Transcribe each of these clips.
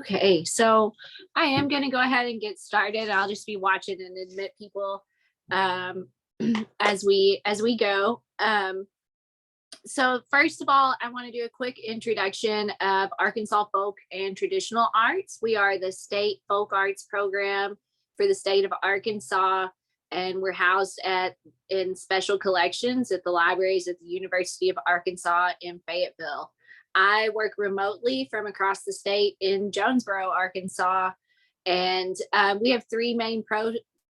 Okay, so I am going to go ahead and get started. I'll just be watching and admit people um, as we go. So first of all, I want to do a quick introduction of Arkansas Folk and Traditional Arts. We are the state folk arts program for the state of Arkansas, and we're housed in special collections at the libraries at the University of Arkansas in Fayetteville. I work remotely from across the state in Jonesboro, Arkansas, and we have three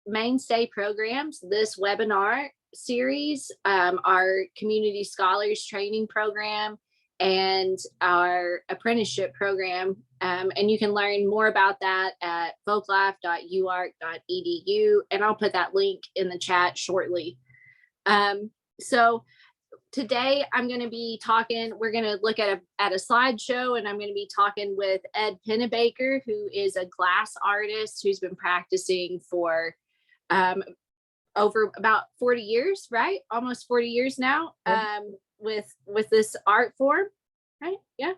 mainstay programs. This webinar series, our community scholars training program, and our apprenticeship program. And you can learn more about that at folklife.uark.edu, and I'll put that link in the chat shortly. So today I'm going to be talking, we're going to look at a slideshow, and I'm going to be talking with Ed Pennebaker, who is a glass artist who's been practicing for over about 40 years, right? Almost 40 years now, with this art form, right? Yeah.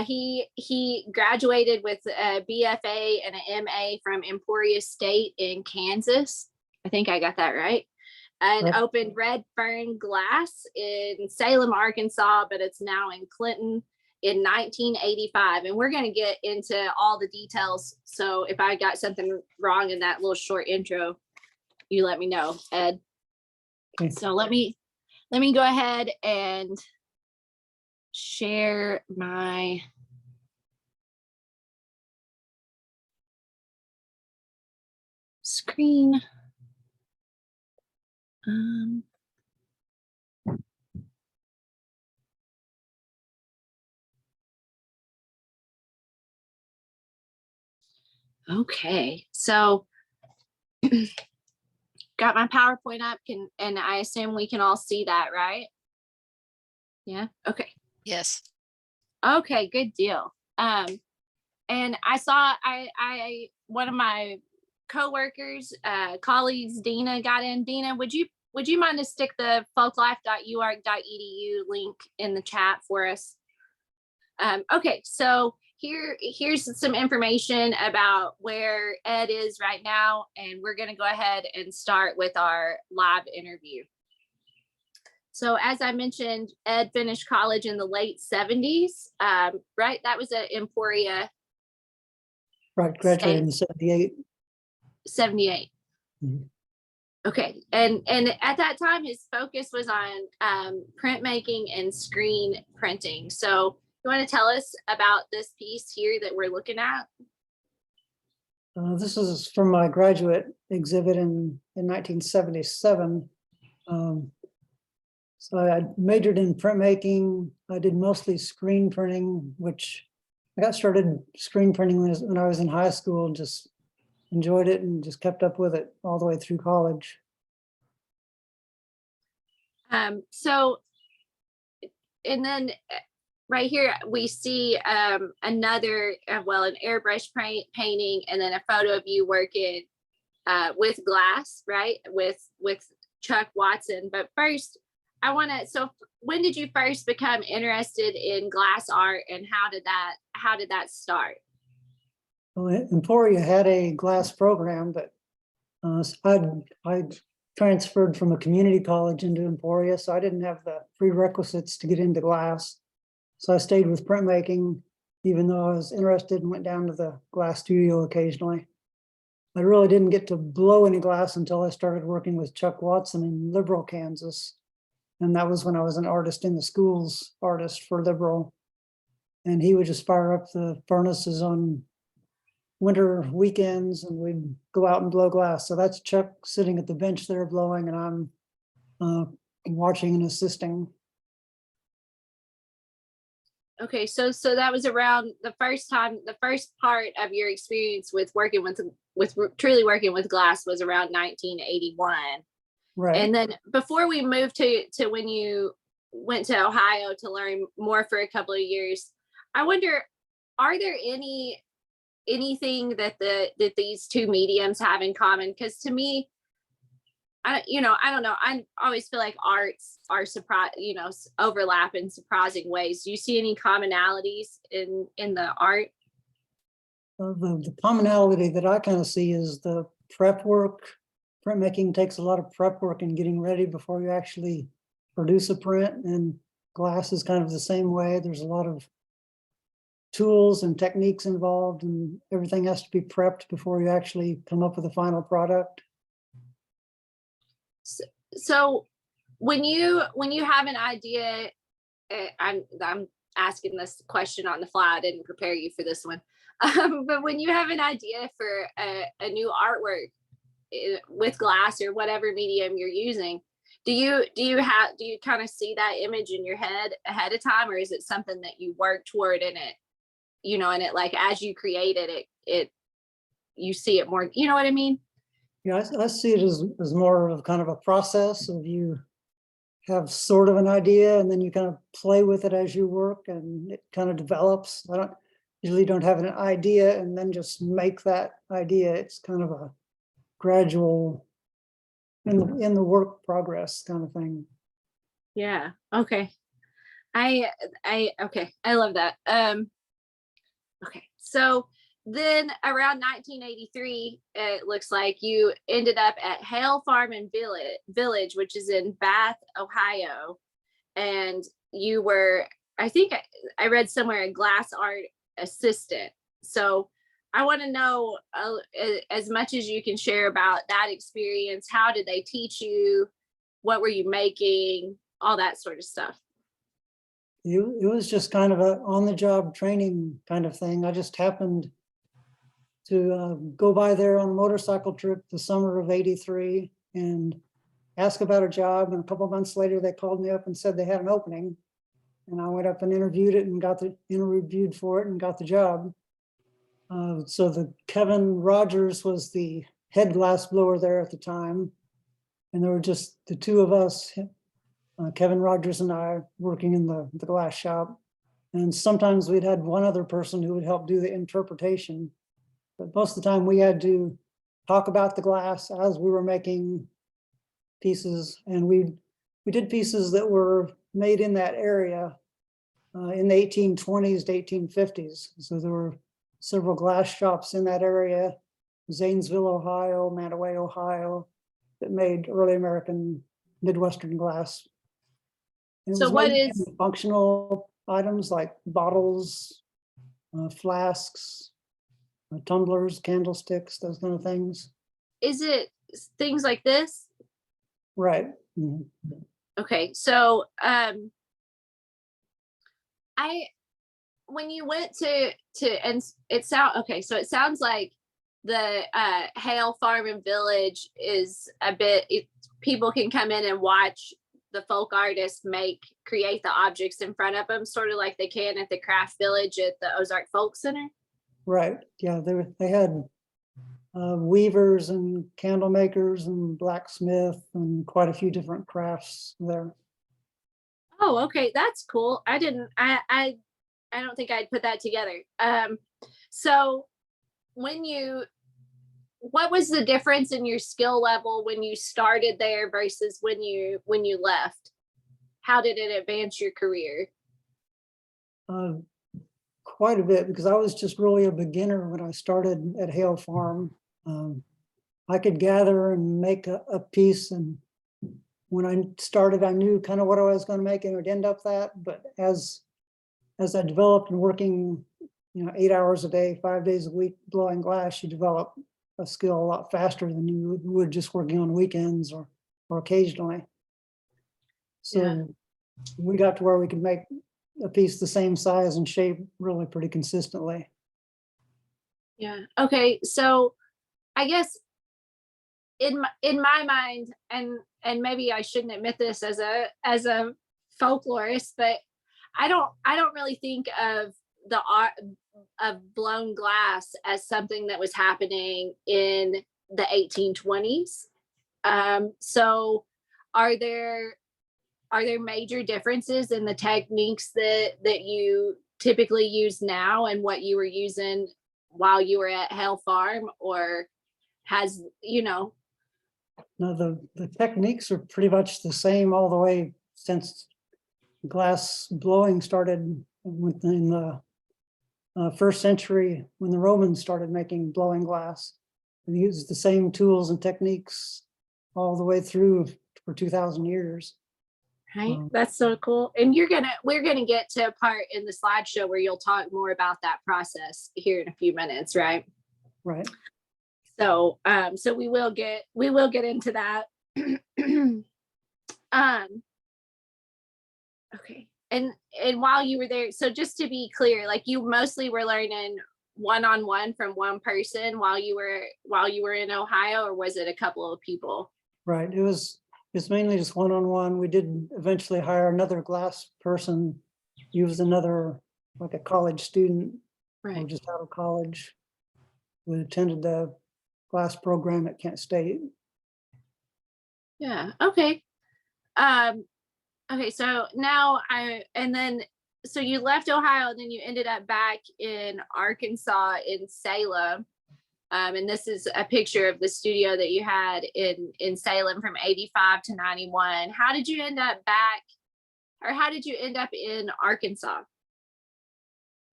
He graduated with a BFA and an MA from Emporia State in Kansas. I think I got that right. And opened Red Fern Glass in Salem, Arkansas, but it's now in Clinton in 1985. And we're going to get into all the details. So if I got something wrong in that little short intro, you let me know, Ed. Okay. So let me go ahead and share my screen. Okay, so got my PowerPoint up, and I assume we can all see that, right? Yeah, okay. Yes. Okay, good deal. And I saw one of my coworkers, colleagues, Dina, got in. Dina, would you mind to stick the folklife.uark.edu link in the chat for us? Okay, so here's some information about where Ed is right now, and we're going to go ahead and start with our live interview. So as I mentioned, Ed finished college in the late 70s, right? That was at Emporia. Right, graduated in 78. 78. Mm-hmm. Okay, and at that time, his focus was on printmaking and screen printing. So you want to tell us about this piece here that we're looking at? This is from my graduate exhibit in 1977. So I majored in printmaking. I did mostly screen printing, which I got started screen printing when I was in high school, and just enjoyed it and just kept up with it all the way through college. So, and then right here we see another, an airbrush painting, and then a photo of you working with glass, right? With Chuck Watson. But first, I want to, so when did you first become interested in glass art, and how did that start? Well, Emporia had a glass program, but I transferred from a community college into Emporia, so I didn't have the prerequisites to get into glass. So I stayed with printmaking, even though I was interested and went down to the glass studio occasionally. I really didn't get to blow any glass until I started working with Chuck Watson in Liberal, Kansas. And that was when I was an artist in the schools, artist for Liberal. And he would just fire up the furnaces on winter weekends, and we'd go out and blow glass. So that's Chuck sitting at the bench there blowing, and I'm watching and assisting. Okay, so that was around the first part of your experience with working with truly working with glass was around 1981. Right. And then before we moved to when you went to Ohio to learn more for a couple of years, I wonder, are there anything that these two mediums have in common? Because to me, I don't know. I always feel like arts are overlap in surprising ways. Do you see any commonalities in the art? The commonality that I kind of see is the prep work. Printmaking takes a lot of prep work and getting ready before you actually produce a print, and glass is kind of the same way. There's a lot of tools and techniques involved, and everything has to be prepped before you actually come up with a final product. So when you have an idea, I'm asking this question on the fly. I didn't prepare you for this one. But when you have an idea for a new artwork with glass or whatever medium you're using, do you kind of see that image in your head ahead of time, or is it something that you work toward in it, and it, like, as you create it you see it more, you know what I mean? Yeah, I see it as more of kind of a process of, you have sort of an idea and then you kind of play with it as you work and it kind of develops. I usually don't have an idea and then just make that idea. It's kind of a gradual in the work progress kind of thing. Yeah. Okay. I okay. I love that. Okay. So then around 1983, it looks like you ended up at Hale Farm and Village, which is in Bath, Ohio. And you were, I think I read somewhere, a glass art assistant. So I want to know as much as you can share about that experience. How did they teach you? What were you making? All that sort of stuff. It was just kind of a on-the-job training kind of thing. I just happened to go by there on a motorcycle trip the summer of '83 and ask about a job. And a couple of months later, they called me up and said they had an opening. And I went up and interviewed for it and got the job. So the Kevin Rogers was the head glass blower there at the time. And there were just the two of us, Kevin Rogers and I, working in the glass shop. And sometimes we'd had one other person who would help do the interpretation. But most of the time we had to talk about the glass as we were making pieces. And we did pieces that were made in that area in the 1820s to 1850s. So there were several glass shops in that area, Zanesville, Ohio, Manaway, Ohio, that made early American Midwestern glass. And So what is functional items like bottles, flasks, tumblers, candlesticks, those kind of things. Is it things like this? Right. Mhm. Okay. So when you went to and it sounds like the Hale Farm and Village is a bit, people can come in and watch the folk artists create the objects in front of them, sort of like they can at the Craft Village at the Ozark Folk Center. Right. Yeah, they had weavers and candle makers and blacksmith and quite a few different crafts there. Oh, okay, that's cool. I don't think I'd put that together. So what was the difference in your skill level when you started there versus when you left? How did it advance your career? Quite a bit, because I was just really a beginner when I started at Hale Farm. I could gather and make a piece, and when I started, I knew kind of what I was going to make, and it would end up that. But as I developed and working, 8 hours a day, 5 days a week blowing glass, you develop a skill a lot faster than you would just working on weekends or occasionally. So yeah, we got to where we could make a piece the same size and shape really pretty consistently. Yeah. Okay. So I guess in my mind, and maybe I shouldn't admit this as a folklorist, but I don't really think of the art of blown glass as something that was happening in the 1820s. So are there major differences in the techniques that you typically use now and what you were using while you were at Hale Farm, or has, No, the techniques are pretty much the same all the way since glass blowing started within the first century when the Romans started making blowing glass. They used the same tools and techniques all the way through for 2,000 years. Right. That's so cool. And we're gonna get to a part in the slideshow where you'll talk more about that process here in a few minutes, right? Right. So so we will get into that. Okay. And while you were there, so just to be clear, like you mostly were learning one-on-one from one person while you were in Ohio, or was it a couple of people? Right. It's mainly just one-on-one. We did eventually hire another glass person. He was another, like a college student, or Right. just out of college, who attended the glass program at Kent State. Yeah. Okay. Okay. So now so you left Ohio, and then you ended up back in Arkansas in Salem. And this is a picture of the studio that you had in Salem from 85 to 91. How did you end up back, or how did you end up in Arkansas?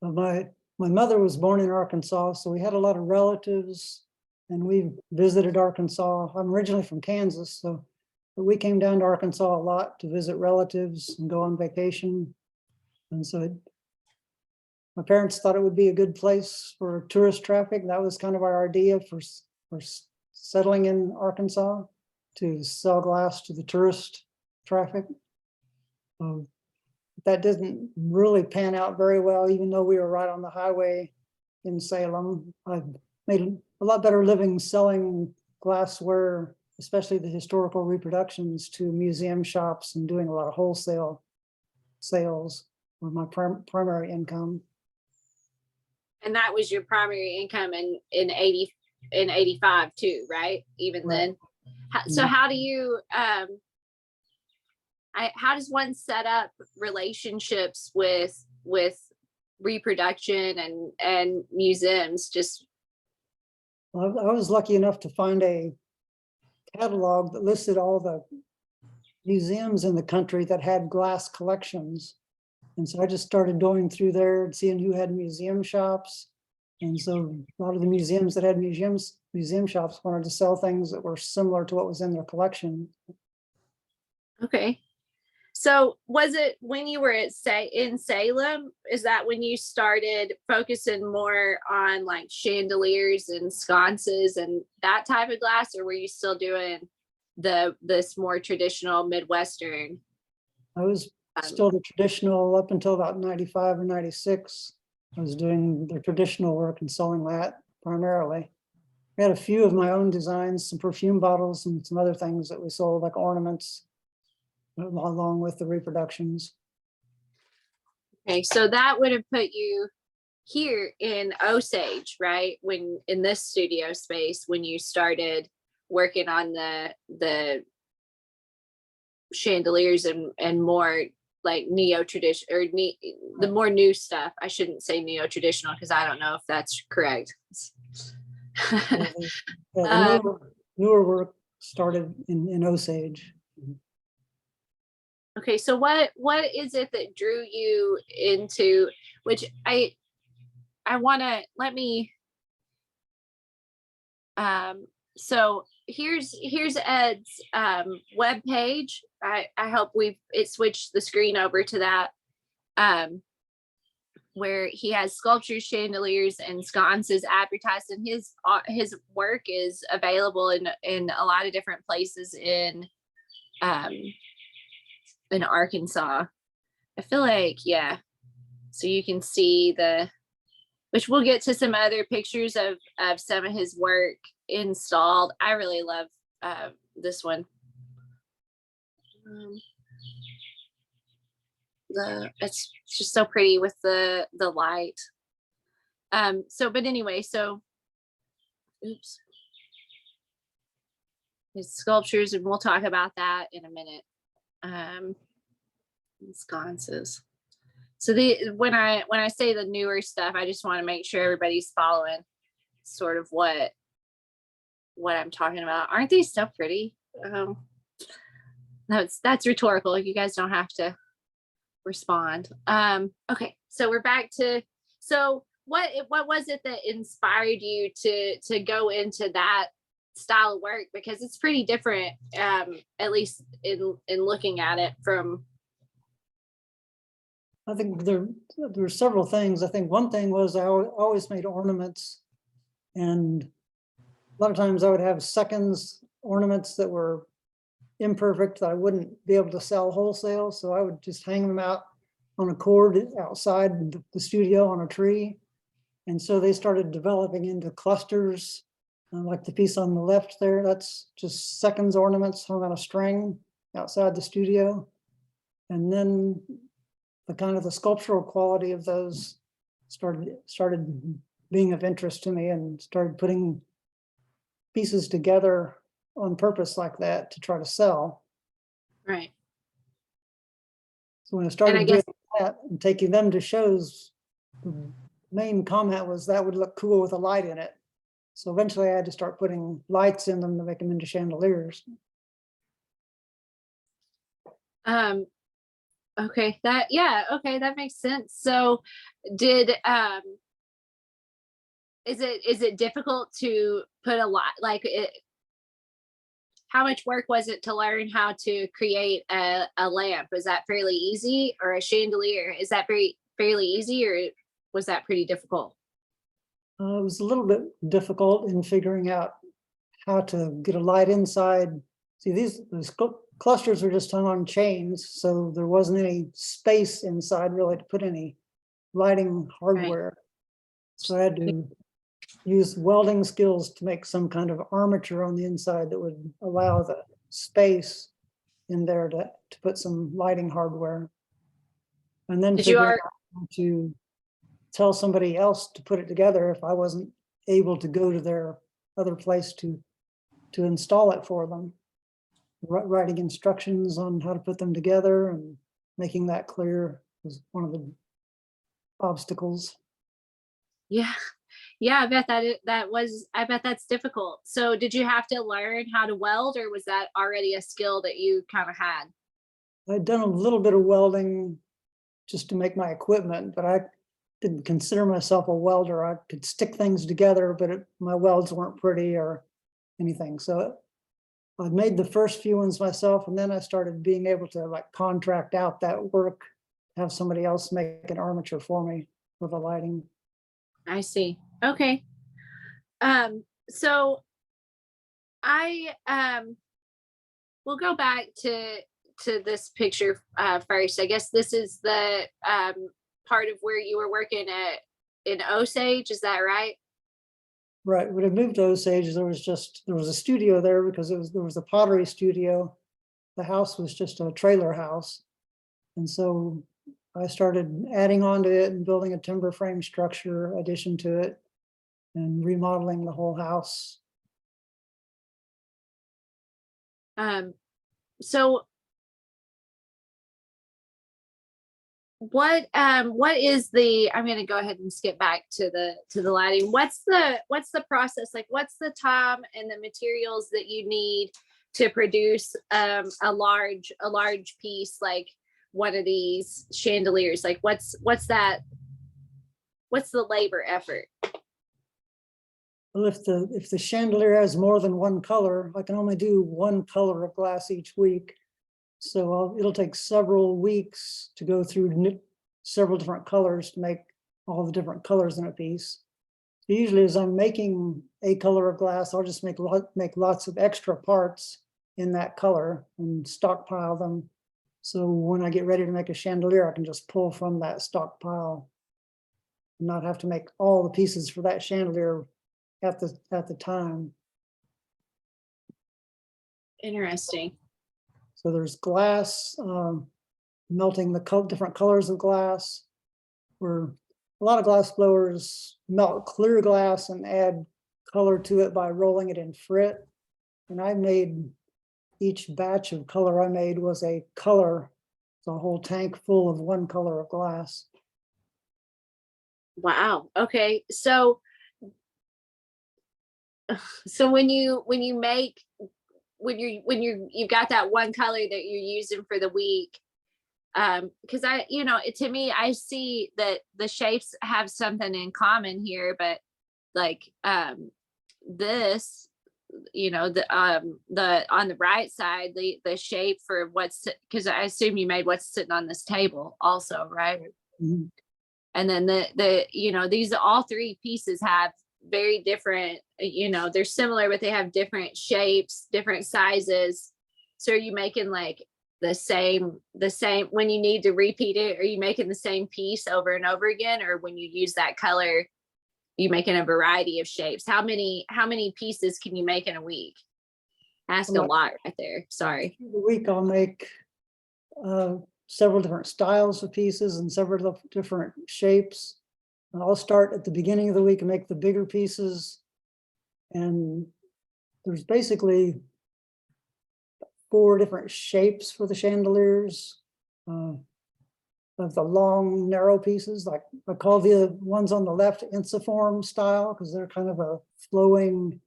My mother was born in Arkansas, so we had a lot of relatives, and we visited Arkansas. I'm originally from Kansas, so but we came down to Arkansas a lot to visit relatives and go on vacation. And so my parents thought it would be a good place for tourist traffic. That was kind of our idea for settling in Arkansas, to sell glass to the tourist traffic. That didn't really pan out very well, even though we were right on the highway in Salem. I made a lot better living selling glassware, especially the historical reproductions, to museum shops, and doing a lot of wholesale sales were my primary income. And that was your primary income in 85 too, right? Even Right. then. So how do you how does one set up relationships with reproduction and museums? Just Well, I was lucky enough to find a catalog that listed all the museums in the country that had glass collections. And so I just started going through there and seeing who had museum shops. And so a lot of the museums that had museum shops wanted to sell things that were similar to what was in their collection. okay. So was it when you were in Salem, is that when you started focusing more on like chandeliers and sconces and that type of glass, or were you still doing this more traditional Midwestern? I was still the traditional up until about 95 or 96. I was doing the traditional work and selling that primarily. I had a few of my own designs, some perfume bottles and some other things that we sold, like ornaments, along with the reproductions. Okay, so that would have put you here in Osage, right? When in this studio space, when you started working on the chandeliers and more like neo-tradition, or the more new stuff. I shouldn't say neo-traditional because I don't know if that's correct. The newer work started in Osage. Okay, so what is it that drew you into, which I want to, let me so here's Ed's web page. I hope it switched the screen over to that, where he has sculptures, chandeliers, and sconces advertised, and his work is available in a lot of different places in Arkansas. I feel like, yeah. So you can see which we'll get to some other pictures of some of his work installed. I really love this one. It's just so pretty with the light. But anyway, oops. His sculptures, and we'll talk about that in a minute. Sconces. So when I say the newer stuff, I just want to make sure everybody's following sort of what I'm talking about. Aren't these so pretty? That's rhetorical. You guys don't have to respond. Okay, so we're back to, so what was it that inspired you to go into that style of work? Because it's pretty different, at least in looking at it from. I think there were several things. I think one thing was I always made ornaments, and a lot of times I would have seconds ornaments that were imperfect that I wouldn't be able to sell wholesale. So I would just hang them out on a cord outside the studio on a tree. And so they started developing into clusters, like the piece on the left there. That's just seconds ornaments hung on a string outside the studio. And then the kind of the sculptural quality of those started being of interest to me, and started putting pieces together on purpose like that to try to sell. Right. So when I And started I doing guess, that and taking them to shows, the main comment was that would look cool with a light in it. So eventually I had to start putting lights in them to make them into chandeliers. okay, okay, that makes sense. So did is it difficult to put a lot, like it, how much work was it to learn how to create a lamp? Is that fairly easy, or a chandelier? Is that fairly easy, or was that pretty difficult? It was a little bit difficult in figuring out how to get a light inside. See, these clusters were just hung on chains, so there wasn't any space inside really to put any lighting Right. hardware. So I had to use welding skills to make some kind of armature on the inside that would allow the space in there to put some lighting hardware. And then Did you figuring are out how to tell somebody else to put it together if I wasn't able to go to their other place to install it for them. Writing instructions on how to put them together and making that clear was one of the obstacles. Yeah. Yeah, I bet I bet that's difficult. So did you have to learn how to weld, or was that already a skill that you kind of had? I'd done a little bit of welding just to make my equipment, but I didn't consider myself a welder. I could stick things together, but my welds weren't pretty or anything. So I made the first few ones myself, and then I started being able to like contract out that work, have somebody else make an armature for me for the lighting. I see. Okay. So I we'll go back to this picture first. I guess this is the part of where you were working at in Osage. Is that right? Right. When I moved to Osage, there was a studio there because there was a pottery studio. The house was just a trailer house. And so I started adding on to it and building a timber frame structure addition to it and remodeling the whole house. So what is the, I'm going to go ahead and skip back to the lighting. What's the process, like what's the time and the materials that you need to produce a large piece like one of these chandeliers? Like what's the labor effort? Well, if the chandelier has more than one color, I can only do one color of glass each week. So it'll take several weeks to go through several different colors to make all the different colors in a piece. So usually as I'm making a color of glass, I'll just make lots of extra parts in that color and stockpile them. So when I get ready to make a chandelier, I can just pull from that stockpile and not have to make all the pieces for that chandelier at the time. Interesting. So there's glass, melting the different colors of glass, where a lot of glass blowers melt clear glass and add color to it by rolling it in frit. And I made each batch of color I made was a color, so a whole tank full of one color of glass. Wow. Okay. So when you make, you've got that one color that you're using for the week, Because to me, I see that the shapes have something in common here, but like this, the on the right side, the shape for what's, because I assume you made what's sitting on this table also, right? Mhm. And then these all three pieces have very different, they're similar, but they have different shapes, different sizes. So are you making like the same when you need to repeat it? Are you making the same piece over and over again? Or when you use that color, you making a variety of shapes? How many pieces can you make in a week? Ask a lot right there. Sorry. through the week I'll make several different styles of pieces and several different shapes. And I'll start at the beginning of the week and make the bigger pieces. And there's basically 4 different shapes for the chandeliers. Of the long, narrow pieces, like I call the ones on the left ensiform style, because they're kind of a flowing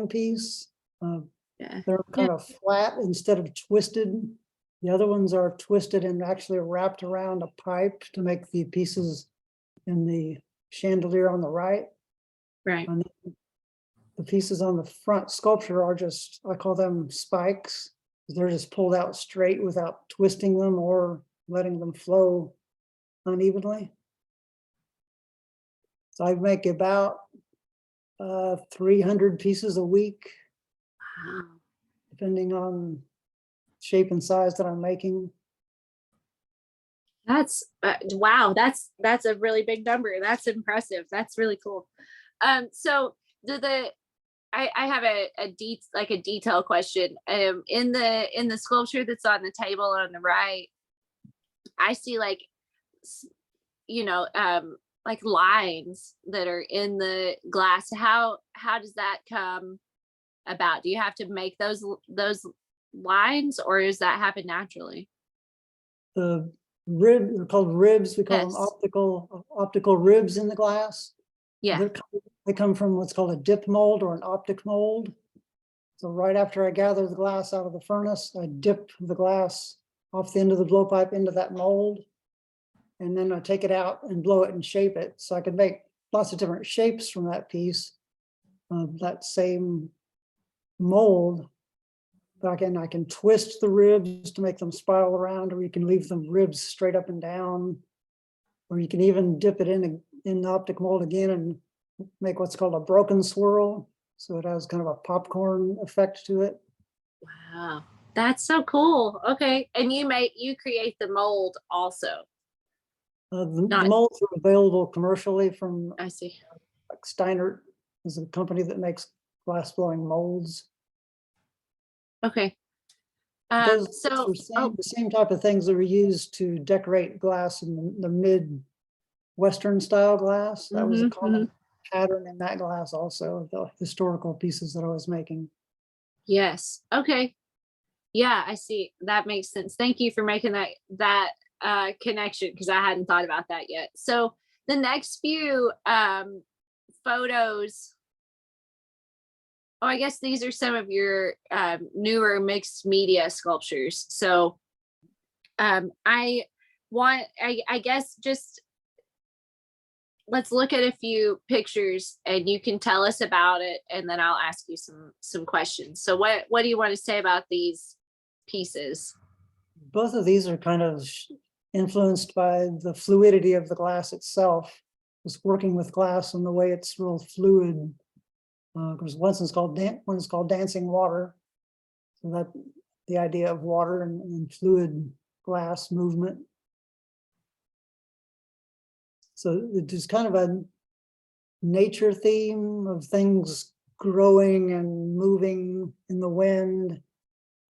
piece. Yeah. They're kind of flat instead of twisted. The other ones are twisted and actually wrapped around a pipe to make the pieces in the chandelier on the right. Right. And the pieces on the front sculpture are just, I call them spikes. They're just pulled out straight without twisting them or letting them flow unevenly. So I make about 300 pieces a week, Wow. depending on shape and size that I'm making. That's wow. That's a really big number. That's impressive. That's really cool. So I have a detail question. In the sculpture that's on the table on the right, I see like lines that are in the glass. How does that come about? Do you have to make those lines, or does that happen naturally? The they're called ribs. We call them Yes. optical ribs in the glass. Yeah. They come from what's called a dip mold or an optic mold. So right after I gather the glass out of the furnace, I dip the glass off the end of the blowpipe into that mold. And then I take it out and blow it and shape it. So I can make lots of different shapes from that piece of that same mold. But I can twist the ribs to make them spiral around, or you can leave them ribs straight up and down, or you can even dip it in the optic mold again and make what's called a broken swirl. So it has kind of a popcorn effect to it. Wow. That's so cool. Okay. And you create the mold also. The Not, molds are available commercially from I see. like Steiner is a company that makes glass blowing molds. Okay. Those So, are the same type of things that were used to decorate glass in the mid Western style glass. That was a common pattern in that glass also, the historical pieces that I was making. yes. Okay. Yeah, I see. That makes sense. Thank you for making that connection, because I hadn't thought about that yet. So the next few photos. Oh, I guess these are some of your newer mixed media sculptures. So I guess just let's look at a few pictures and you can tell us about it, and then I'll ask you some questions. So what do you want to say about these pieces? Both of these are kind of influenced by the fluidity of the glass itself. Just working with glass and the way it's real fluid. Because one is called dancing water. So that the idea of water and fluid glass movement. So it's kind of a nature theme of things growing and moving in the wind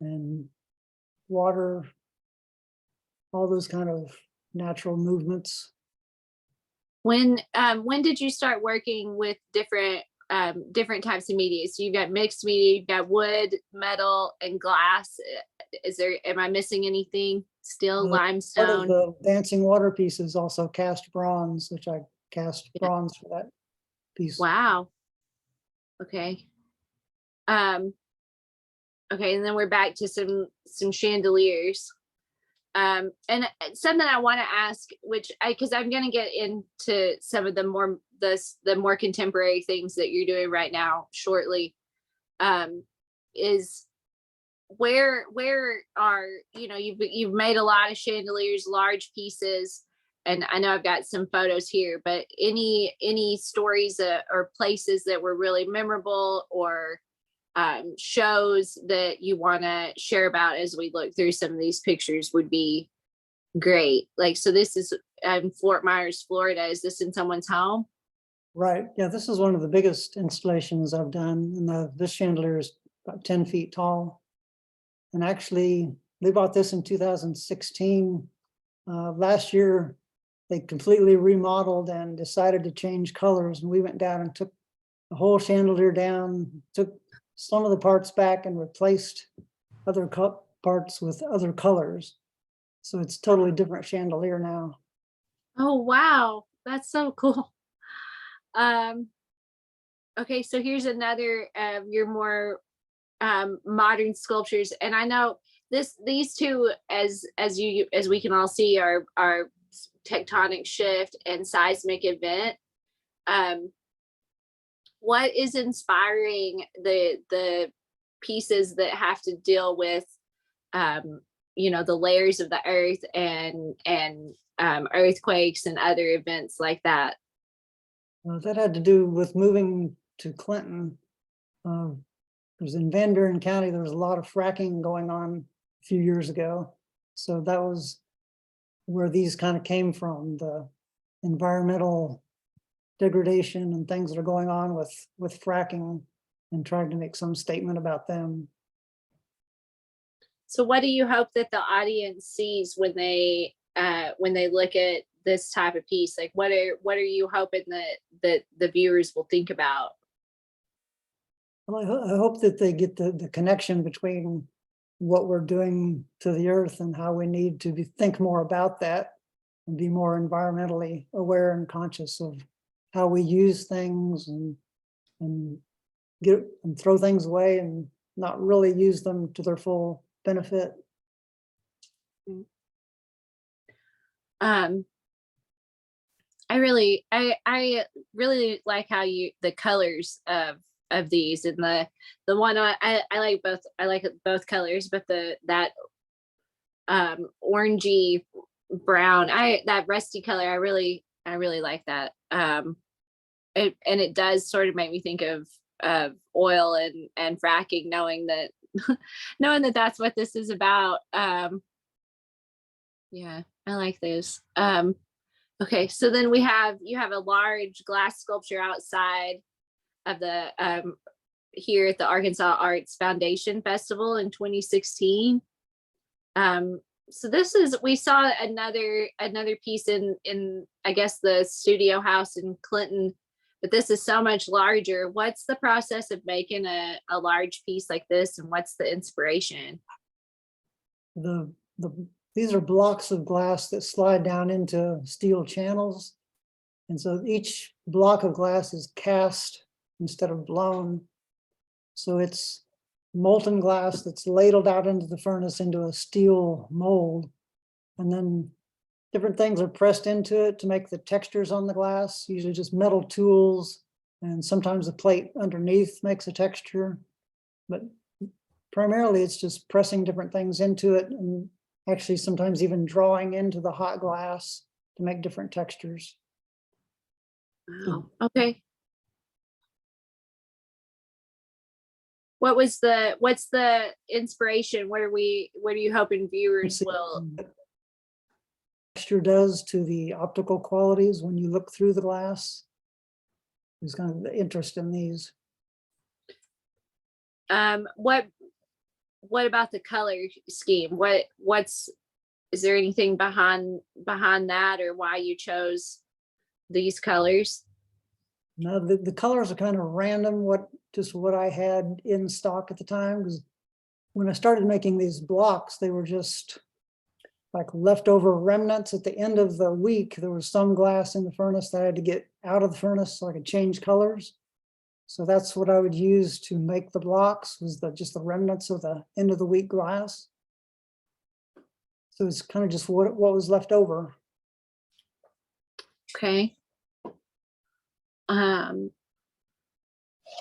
and water, all those kind of natural movements. When did you start working with different types of media? So you've got mixed media, you've got wood, metal, and glass. Am I missing anything? Steel, Part of limestone? the dancing water piece is also cast bronze, which I cast Yeah. bronze for that piece. Wow. Okay. Um, Okay, and then we're back to some chandeliers. And something I want to ask, which because I'm going to get into some of the more contemporary things that you're doing right now shortly, is where are, you've made a lot of chandeliers, large pieces, and I know I've got some photos here, but any stories or places that were really memorable, or shows that you want to share about as we look through some of these pictures would be great. Like, so this is in Fort Myers, Florida. Is this in someone's home? Right. Yeah, this is one of the biggest installations I've done. And this chandelier is about 10 feet tall. And actually, they bought this in 2016. Last year, they completely remodeled and decided to change colors. And we went down and took the whole chandelier down, took some of the parts back and replaced other parts with other colors. So it's totally different chandelier now. Oh, wow. That's so cool. Um, okay, so here's another of your more modern sculptures. And I know these two, as we can all see, are tectonic shift and seismic event. What is inspiring the pieces that have to deal with the layers of the earth and earthquakes and other events like that? That had to do with moving to Clinton. Because in Van Buren County, there was a lot of fracking going on a few years ago. So that was where these kind of came from, the environmental degradation and things that are going on with fracking, and trying to make some statement about them. So what do you hope that the audience sees when they look at this type of piece? Like, what are you hoping that the viewers will think about? Well, I hope that they get the connection between what we're doing to the earth and how we need to think more about that and be more environmentally aware and conscious of how we use things, and throw things away and not really use them to their full benefit. I really like how the colors of these, and the one I like both. I like both colors, but that orangey brown, that rusty color, I really like that. And it does sort of make me think of oil and fracking, knowing that knowing that that's what this is about. Yeah, I like those. Okay, so then you have a large glass sculpture outside of the here at the Arkansas Arts Foundation Festival in 2016. So we saw another piece in I guess the studio house in Clinton, but this is so much larger. What's the process of making a large piece like this, and what's the inspiration? These are blocks of glass that slide down into steel channels. And so each block of glass is cast instead of blown. So it's molten glass that's ladled out into the furnace into a steel mold. And then different things are pressed into it to make the textures on the glass, usually just metal tools. And sometimes the plate underneath makes a texture. But primarily it's just pressing different things into it, and actually sometimes even drawing into the hot glass to make different textures. Wow. Okay. What's the inspiration? What are you hoping viewers will? Texture does to the optical qualities when you look through the glass. There's kind of the interest in these. What about the color scheme? Is there anything behind that, or why you chose these colors? No, the colors are kind of random, just what I had in stock at the time, because when I started making these blocks, they were just like leftover remnants. At the end of the week, there was some glass in the furnace that I had to get out of the furnace so I could change colors. So that's what I would use to make the blocks, was just the remnants of the end of the week glass. So it's kind of just what was left over. Okay.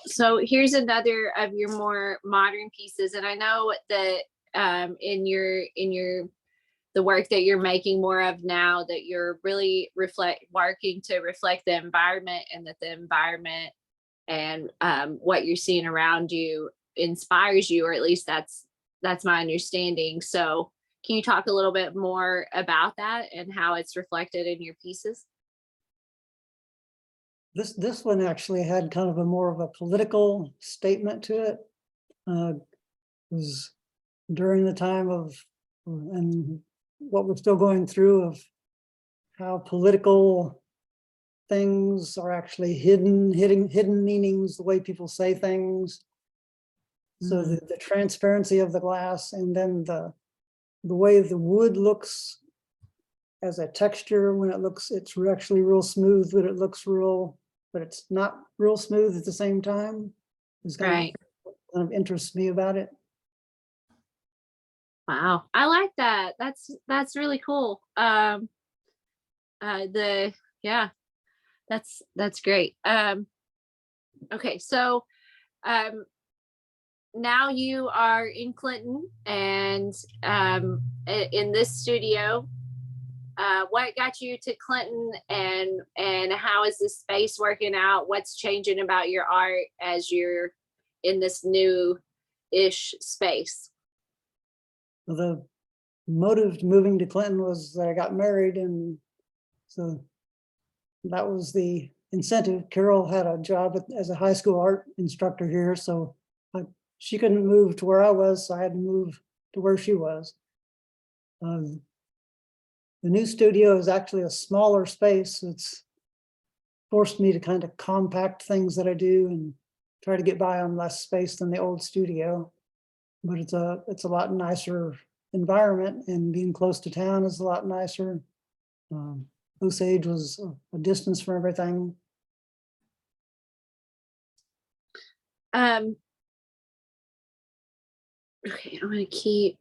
So here's another of your more modern pieces, and I know that in the work that you're making more of now, that you're really working to reflect the environment, and that the environment and what you're seeing around you inspires you, or at least that's my understanding. So can you talk a little bit more about that and how it's reflected in your pieces? This one actually had kind of a more of a political statement to it. It was during the time of, and what we're still going through, of how political things are actually hidden meanings, the way people say things. So the transparency of the glass, and then the way the wood looks as a texture, when it's actually real smooth, but it looks real, but it's not real smooth at the same time. Is kind of interests me about it. Wow, I like that. That's really cool. Yeah, that's great. Okay, so now you are in Clinton, and in this studio. What got you to Clinton, and how is this space working out? What's changing about your art as you're in this new-ish space? Well, the motive to moving to Clinton was that I got married, and so that was the incentive. Carol had a job as a high school art instructor here, so she couldn't move to where I was, so I had to move to where she was. The new studio is actually a smaller space. It's forced me to kind of compact things that I do and try to get by on less space than the old studio. But it's a lot nicer environment, and being close to town is a lot nicer. Osage was a distance from everything. Okay, I'm gonna keep,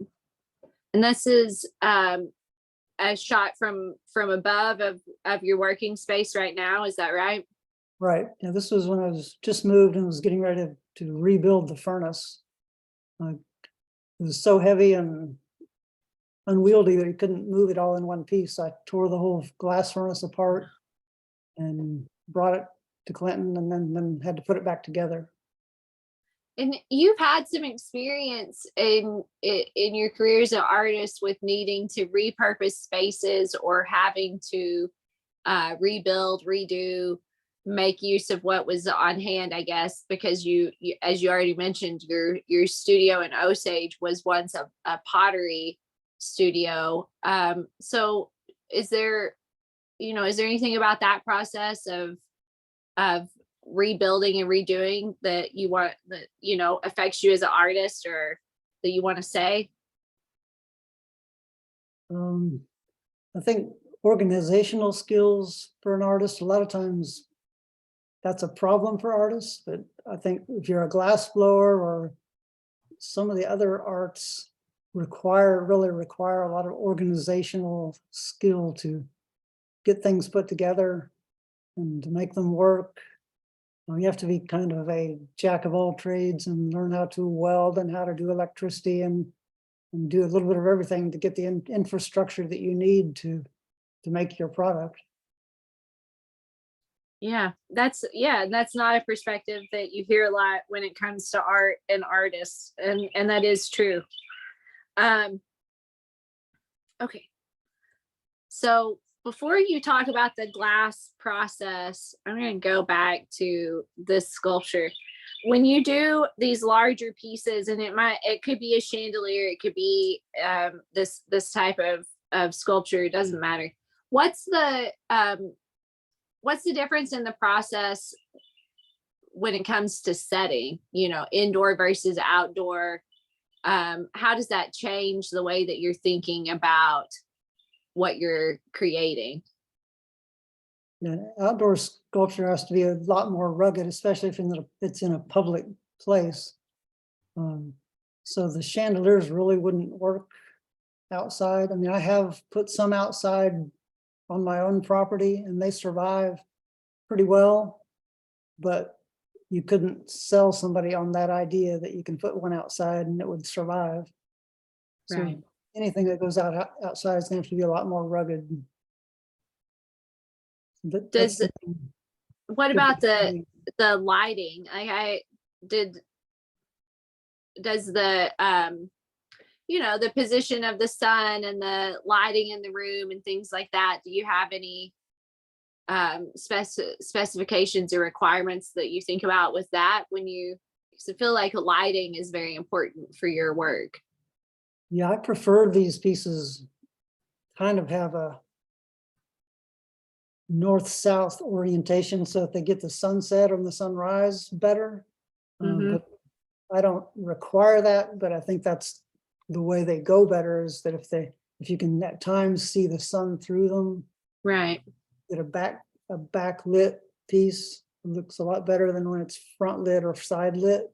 and this is a shot from above of your working space right now. Is that right? Right. Yeah, this was when I was just moved and was getting ready to rebuild the furnace. It was so heavy and unwieldy that you couldn't move it all in one piece. I tore the whole glass furnace apart and brought it to Clinton, and then had to put it back together. And you've had some experience in your career as an artist with needing to repurpose spaces, or having to rebuild, redo, make use of what was on hand, I guess, because you as you already mentioned, your studio in Osage was once a pottery studio. So is there anything about that process of rebuilding and redoing that affects you as an artist, or that you want to say? I think organizational skills for an artist, a lot of times that's a problem for artists, but I think if you're a glass blower or some of the other arts really require a lot of organizational skill to get things put together and to make them work. You have to be kind of a jack of all trades and learn how to weld and how to do electricity, and do a little bit of everything to get the infrastructure that you need to make your product. Yeah, that's not a perspective that you hear a lot when it comes to art and artists, and that is true. Okay, so before you talk about the glass process, I'm going to go back to this sculpture. When you do these larger pieces, and it could be a chandelier, it could be this type of sculpture, it doesn't matter. What's the difference in the process when it comes to setting, indoor versus outdoor? How does that change the way that you're thinking about what you're creating? Yeah, outdoor sculpture has to be a lot more rugged, especially if it's in a public place. Um, so the chandeliers really wouldn't work outside. I mean, I have put some outside on my own property and they survive pretty well, but you couldn't sell somebody on that idea that you can put one outside and it would survive. So Right. anything that goes outside is going to have to be a lot more rugged. That's Does the thing. what about the lighting? Does the the position of the sun and the lighting in the room and things like that, do you have any specifications or requirements that you think about with that when you, because I feel like lighting is very important for your work? Yeah, I prefer these pieces kind of have a north-south orientation so that they get the sunset or the sunrise better. Mhm. But I don't require that, but I think that's the way they go better, is that if you can at times see the sun through them, Right. get a backlit piece, it looks a lot better than when it's front lit or side lit.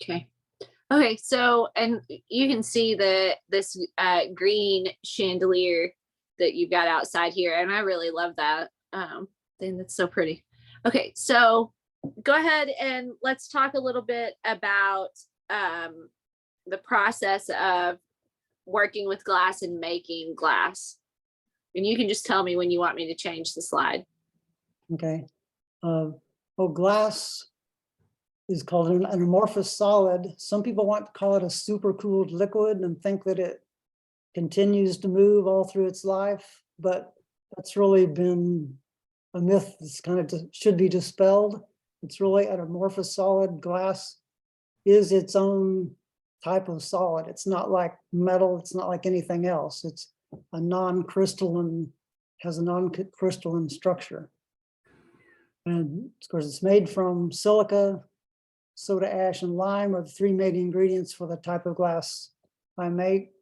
Okay. Okay, so and you can see this green chandelier that you've got outside here, and I really love that thing. That's so pretty. Okay, so go ahead and let's talk a little bit about the process of working with glass and making glass. And you can just tell me when you want me to change the slide. Okay. Well, glass is called an amorphous solid. Some people want to call it a supercooled liquid and think that it continues to move all through its life, but that's really been a myth that's kind of should be dispelled. It's really an amorphous solid. Glass is its own type of solid. It's not like metal. It's not like anything else. It's a non-crystalline, has a non-crystalline structure. And of course, it's made from silica, soda ash, and lime are the three main ingredients for the type of glass I make.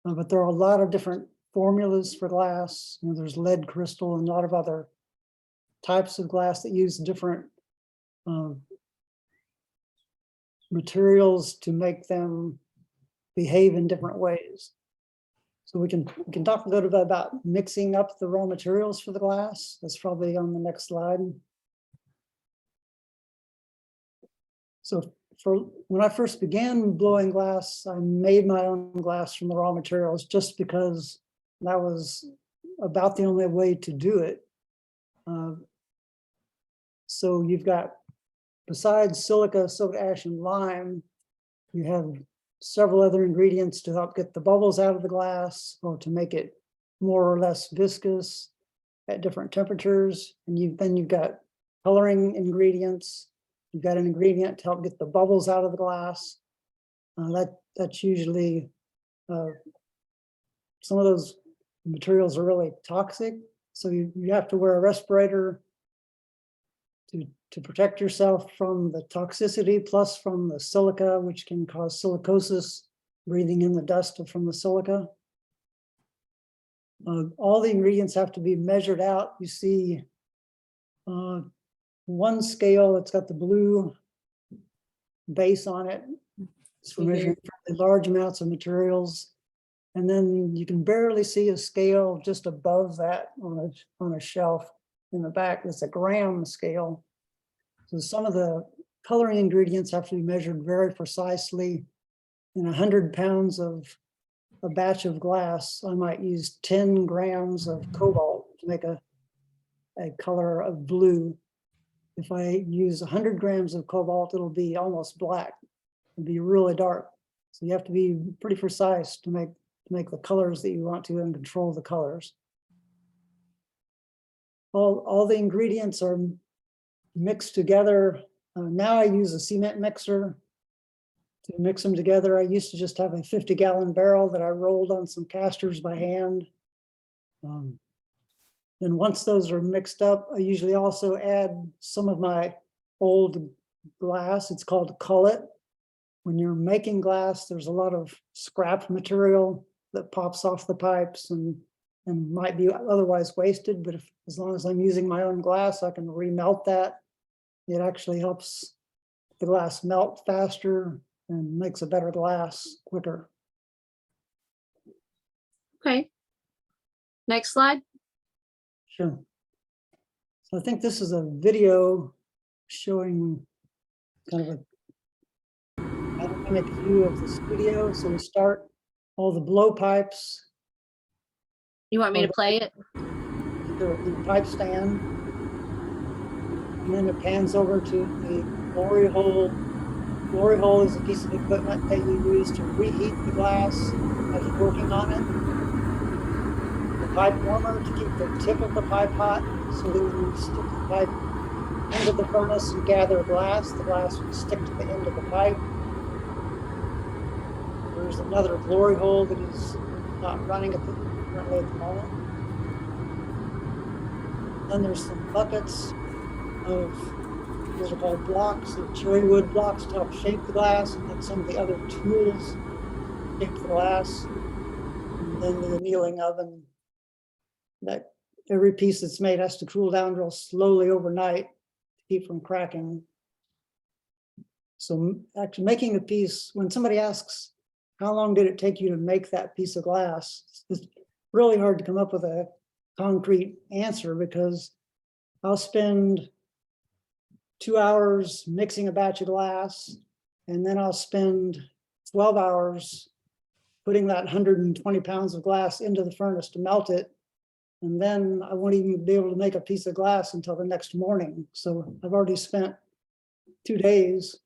But there are a lot of different formulas for glass. There's lead crystal and a lot of other types of glass that use different materials to make them behave in different ways. So we can talk a little bit about mixing up the raw materials for the glass. That's probably on the next slide. So when I first began blowing glass, I made my own glass from the raw materials just because that was about the only way to do it. So you've got, besides silica, soda ash, and lime, you have several other ingredients to help get the bubbles out of the glass or to make it more or less viscous at different temperatures. And then you've got coloring ingredients. You've got an ingredient to help get the bubbles out of the glass. That's usually, some of those materials are really toxic. So you have to wear a respirator to protect yourself from the toxicity, plus from the silica, which can cause silicosis, breathing in the dust from the silica. All the ingredients have to be measured out. You see one scale, it's got the blue base on it. It's for measuring large amounts of materials. And then you can barely see a scale just above that on a shelf in the back. It's a gram scale. So some of the coloring ingredients have to be measured very precisely. In 100 pounds of a batch of glass, I might use 10 grams of cobalt to make a color of blue. If I use 100 grams of cobalt, it'll be almost black. It'll be really dark. So you have to be pretty precise to make the colors that you want to and control the colors. All the ingredients are mixed together. Now I use a cement mixer to mix them together. I used to just have a 50-gallon barrel that I rolled on some casters by hand. Then once those are mixed up, I usually also add some of my old glass. It's called cullet. When you're making glass, there's a lot of scrap material that pops off the pipes and and might be otherwise wasted, but as long as I'm using my own glass, I can remelt that. It actually helps the glass melt faster and makes a better glass quicker. Okay. Next slide. Sure. So I think this is a video showing kind of a panoramic view of the studio. So we start all the blowpipes. You want me to play it? The pipe stand. And then it pans over to the glory hole. Glory hole is a piece of equipment that you use to reheat the glass as you're working on it. The pipe warmer to keep the tip of the pipe hot, so that when you stick the pipe into the furnace and gather glass, the glass will stick to the end of the pipe. There's another glory hole that is not running currently at the moment. Then there's some buckets of what are called blocks, of cherry wood blocks to help shape the glass, and then some of the other tools shape the glass. And then the annealing oven, that every piece that's made has to cool down real slowly overnight to keep from cracking. So actually making a piece, when somebody asks, how long did it take you to make that piece of glass? It's really hard to come up with a concrete answer, because I'll spend 2 hours mixing a batch of glass, and then I'll spend 12 hours putting that 120 pounds of glass into the furnace to melt it. And then I won't even be able to make a piece of glass until the next morning. So I've already spent 2 days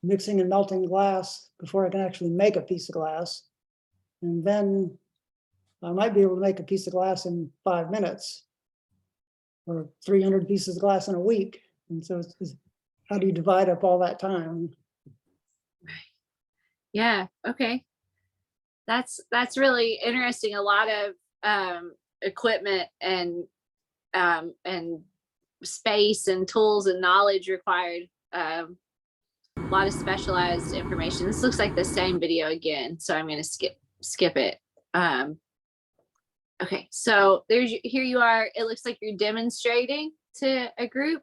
mixing and melting glass before I can actually make a piece of glass. And then I might be able to make a piece of glass in 5 minutes, or 300 pieces of glass in a week. And so it's how do you divide up all that time? Yeah. Okay. That's really interesting. A lot of equipment and space and tools and knowledge required. A lot of specialized information. This looks like the same video again, so I'm going to skip it. Okay, so here you are. It looks like you're demonstrating to a group.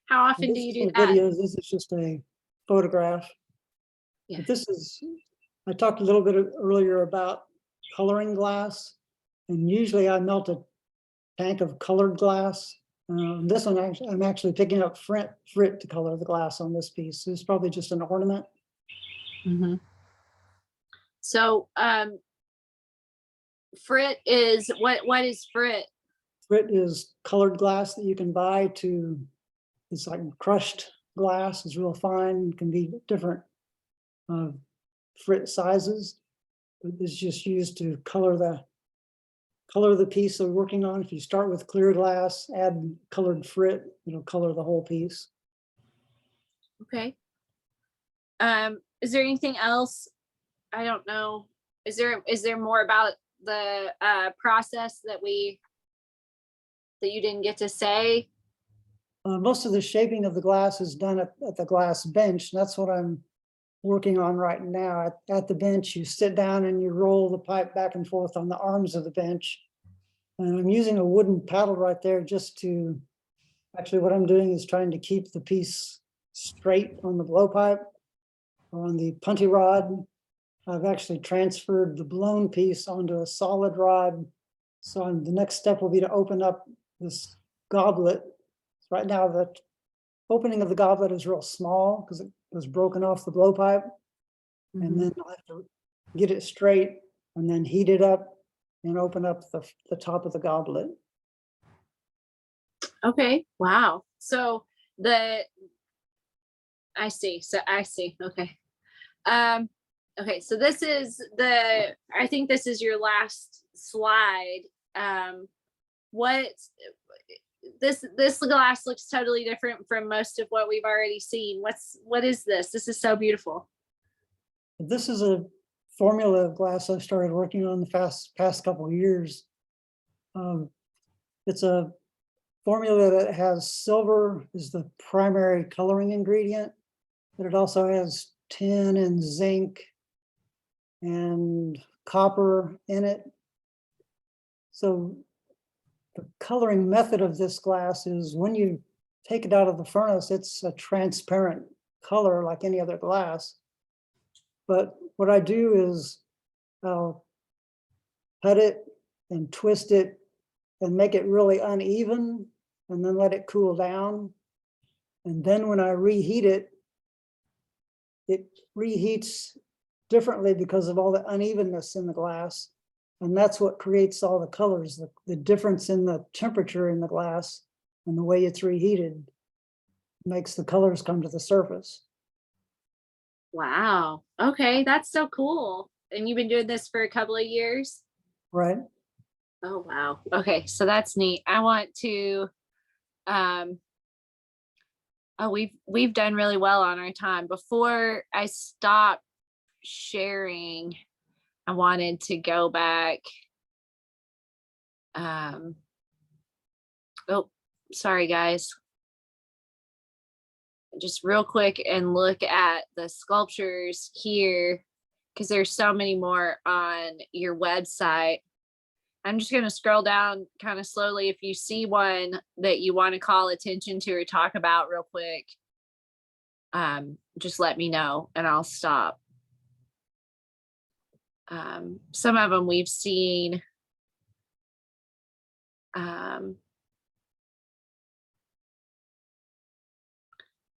How often do you do that? Videos, this is just a photograph. Yeah. But this is, I talked a little bit earlier about coloring glass, and usually I melt a tank of colored glass. This one, I'm actually picking up frit to color the glass on this piece. It's probably just an ornament. Mm-hmm. So frit is what is frit? Frit is colored glass that you can buy to, it's like crushed glass, is real fine, can be different frit sizes. It's just used to color the piece they're working on. If you start with clear glass, add colored frit, it'll color the whole piece. Okay. Is there anything else? I don't know. Is there more about the process that you didn't get to say? Most of the shaping of the glass is done at the glass bench. That's what I'm working on right now. At the bench, you sit down and you roll the pipe back and forth on the arms of the bench. And I'm using a wooden paddle right there just to, actually what I'm doing is trying to keep the piece straight on the blowpipe or on the punty rod. I've actually transferred the blown piece onto a solid rod. So the next step will be to open up this goblet. Right now, the opening of the goblet is real small because it was broken off the blowpipe. Mm-hmm. And then I'll have to get it straight and then heat it up and open up the top of the goblet. Okay. Wow. So I see. Okay. Okay. So this is I think this is your last slide. This glass looks totally different from most of what we've already seen. What is this? This is so beautiful. This is a formula of glass I started working on the past couple of years. It's a formula that has silver as the primary coloring ingredient, but it also has tin and zinc and copper in it. So the coloring method of this glass is when you take it out of the furnace, it's a transparent color like any other glass. But what I do is I'll cut it and twist it and make it really uneven and then let it cool down. And then when I reheat it, it reheats differently because of all the unevenness in the glass. And that's what creates all the colors, the difference in the temperature in the glass and the way it's reheated makes the colors come to the surface. Wow. Okay, that's so cool. And you've been doing this for a couple of years? Right. Oh wow. Okay, so that's neat. I want to um oh we've done really well on our time. Before I stop sharing, I wanted to go back. Um oh, sorry guys. Just real quick and look at the sculptures here because there's so many more on your website. I'm just going to scroll down kind of slowly. If you see one that you want to call attention to or talk about real quick, just let me know and I'll stop. Some of them we've seen.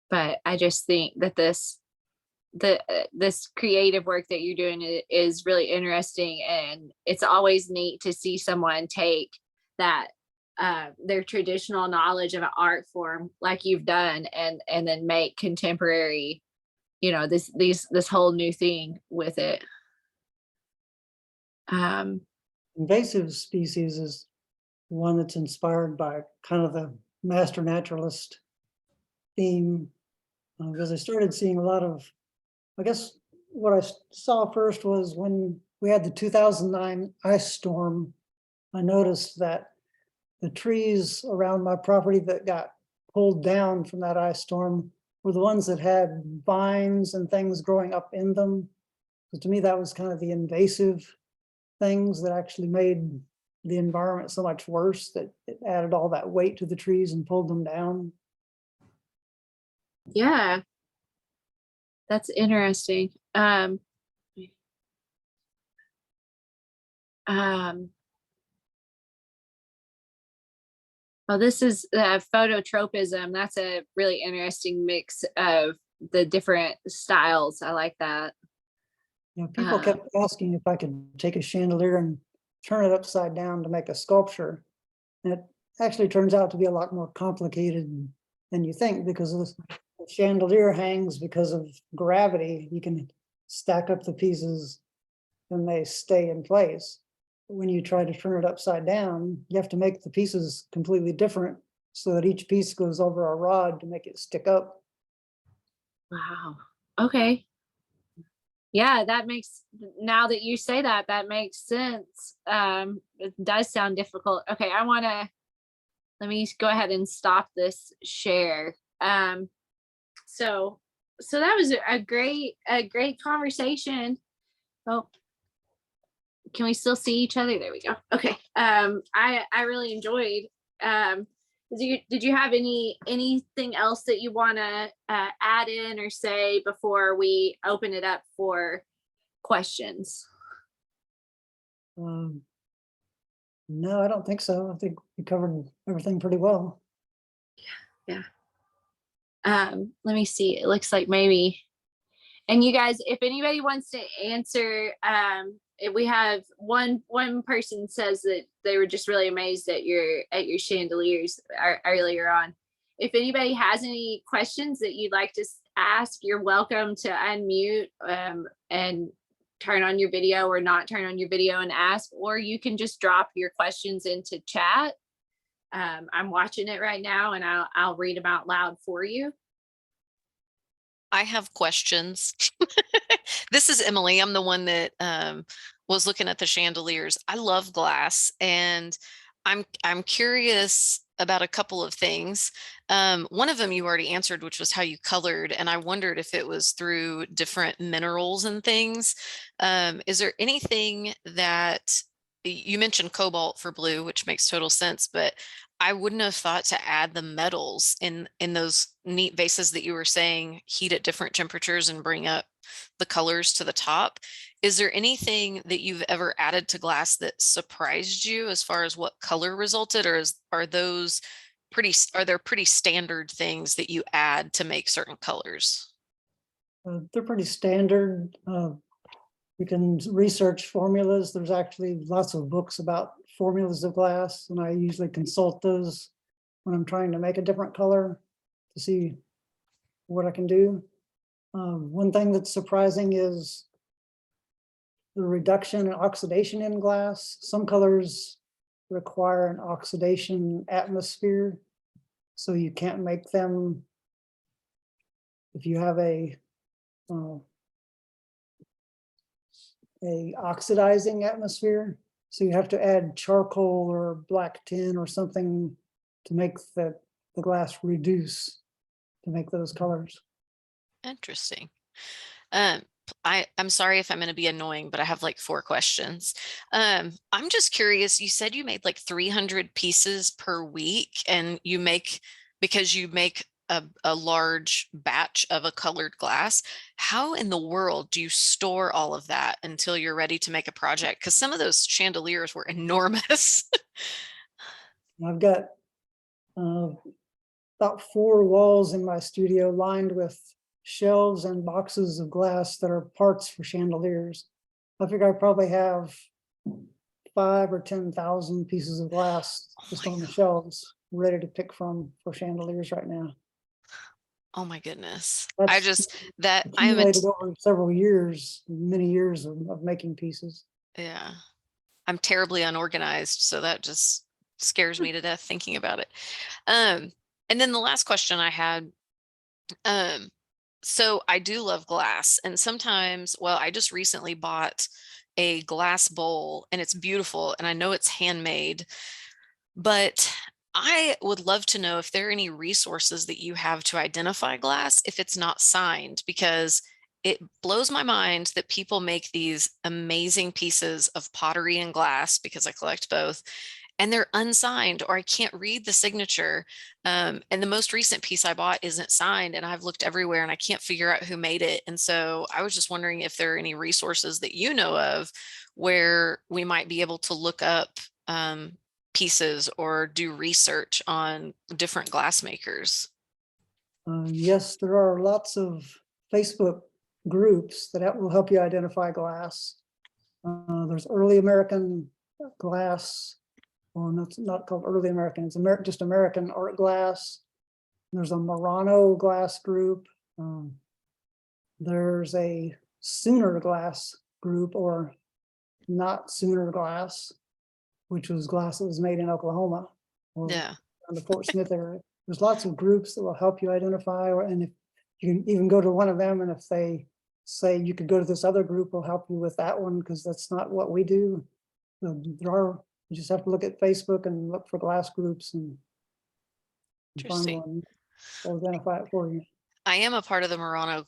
But I just think that this creative work that you're doing is really interesting, and it's always neat to see someone take that their traditional knowledge of an art form like you've done and then make contemporary, this whole new thing with it. Invasive species is one that's inspired by kind of the master naturalist theme, because I started seeing a lot of, I guess what I saw first was when we had the 2009 ice storm, I noticed that the trees around my property that got pulled down from that ice storm were the ones that had vines and things growing up in them. So to me, that was kind of the invasive things that actually made the environment so much worse, that it added all that weight to the trees and pulled them down. Yeah, that's interesting. Well, this is phototropism. That's a really interesting mix of the different styles. I like that. People kept asking if I could take a chandelier and turn it upside down to make a sculpture. And it actually turns out to be a lot more complicated than you think, because the chandelier hangs because of gravity. You can stack up the pieces and they stay in place. But when you try to turn it upside down, you have to make the pieces completely different so that each piece goes over a rod to make it stick up. Wow. Okay. Yeah, now that you say that, that makes sense. It does sound difficult. Okay, let me go ahead and stop this share. So that was a great conversation. Oh, can we still see each other? There we go. Okay. I really enjoyed. Did you have anything else that you want to add in or say before we open it up for questions? No, I don't think so. I think we covered everything pretty well. Yeah. Let me see. It looks like maybe, and you guys, if anybody wants to answer, if we have one person says that they were just really amazed at your chandeliers earlier on. If anybody has any questions that you'd like to ask, you're welcome to unmute and turn on your video or not turn on your video and ask, or you can just drop your questions into chat. I'm watching it right now and I'll read them out loud for you. I have questions. This is Emily. I'm the one that was looking at the chandeliers. I love glass, and I'm curious about a couple of things. One of them you already answered, which was how you colored, and I wondered if it was through different minerals and things. Is there anything that you mentioned cobalt for blue, which makes total sense, but I wouldn't have thought to add the metals in those neat vases that you were saying heat at different temperatures and bring up the colors to the top. Is there anything that you've ever added to glass that surprised you as far as what color resulted, or are those are there pretty standard things that you add to make certain colors? They're pretty standard. You can research formulas. There's actually lots of books about formulas of glass, and I usually consult those when I'm trying to make a different color to see what I can do. One thing that's surprising is the reduction in oxidation in glass. Some colors require an oxidation atmosphere, so you can't make them if you have a oxidizing atmosphere. So you have to add charcoal or black tin or something to make the glass reduce to make those colors. Interesting. I'm sorry if I'm going to be annoying, but I have like 4 questions. I'm just curious. You said you made like 300 pieces per week, and because you make a large batch of a colored glass. How in the world do you store all of that until you're ready to make a project? Because some of those chandeliers were enormous. I've got about 4 walls in my studio lined with shelves and boxes of glass that are parts for chandeliers. I figure I probably have 5 or 10,000 pieces of glass just on the shelves ready to pick from for chandeliers right now. Oh my goodness. That's I am accumulated over several years, many years of making pieces. yeah. I'm terribly unorganized, so that just scares me to death thinking about it. And then the last question I had, so I do love glass, and sometimes, well, I just recently bought a glass bowl, and it's beautiful, and I know it's handmade, but I would love to know if there are any resources that you have to identify glass if it's not signed, because it blows my mind that people make these amazing pieces of pottery and glass, because I collect both, and they're unsigned, or I can't read the signature. And the most recent piece I bought isn't signed, and I've looked everywhere and I can't figure out who made it. And so I was just wondering if there are any resources that you know of where we might be able to look up pieces or do research on different glass makers. Yes, there are lots of Facebook groups that will help you identify glass. There's Early American Glass. Well, it's not called Early American, it's just American Art Glass. There's a Murano glass group. There's a Sooner Glass group, or Not Sooner Glass, which was glass that was made in Oklahoma or Yeah. on the Fort Smith area. There's lots of groups that will help you identify, and if you can even go to one of them, and if they say you could go to this other group, will help you with that one, because that's not what we do. You just have to look at Facebook and look for glass groups and find Interesting. one. They'll identify it for you. I am a part of the Murano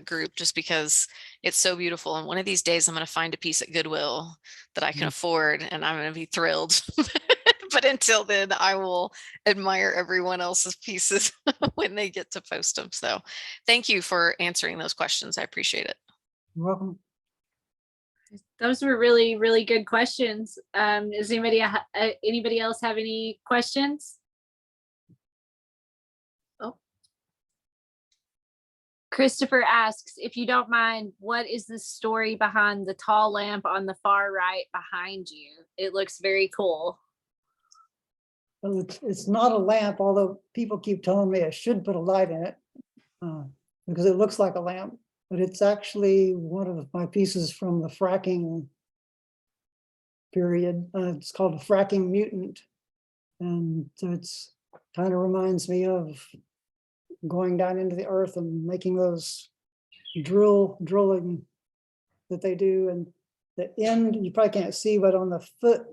group just because it's so beautiful. And one of these days I'm going to find a piece at Goodwill that I can afford, and I'm going to be thrilled. But until then, I will admire everyone else's pieces when they get to post them. So thank you for answering those questions. I appreciate it. You're welcome. Those were really, really good questions. Does anybody else have any questions? Oh. Christopher asks, if you don't mind, what is the story behind the tall lamp on the far right behind you? It looks very cool. Well, it's not a lamp, although people keep telling me I should put a light in it because it looks like a lamp. But it's actually one of my pieces from the fracking period. It's called a fracking mutant. And so it's kind of reminds me of going down into the earth and making those drilling that they do. And the end, you probably can't see, but on the foot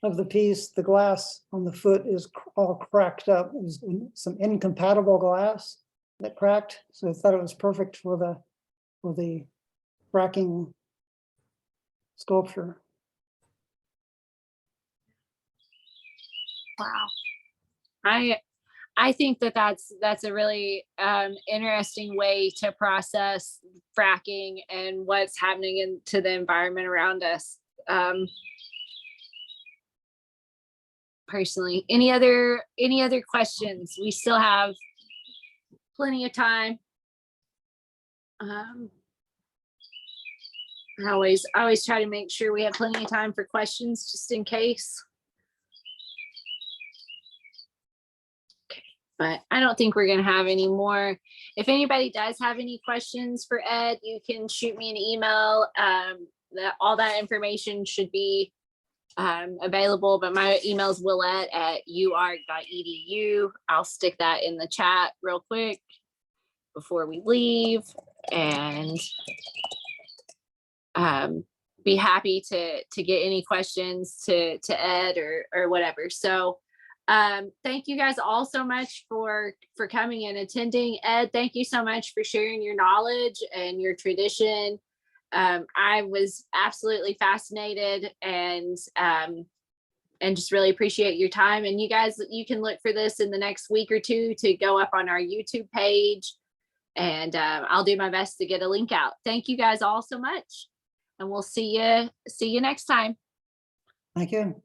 of the piece, the glass on the foot is all cracked up. It was some incompatible glass that cracked. So I thought it was perfect for the fracking sculpture. Wow. I think that that's a really interesting way to process fracking and what's happening into the environment around us. Personally, any other questions? We still have plenty of time. I always try to make sure we have plenty of time for questions just in case. But I don't think we're going to have any more. If anybody does have any questions for Ed, you can shoot me an email. All that information should be available, but my email is willette@uark.edu. I'll stick that in the chat real quick before we leave, and be happy to get any questions to Ed or whatever. So thank you guys all so much for coming and attending. Ed, thank you so much for sharing your knowledge and your tradition. I was absolutely fascinated and just really appreciate your time. And you guys, you can look for this in the next week or two to go up on our YouTube page, and I'll do my best to get a link out. Thank you guys all so much, and we'll see you next time. Thank you.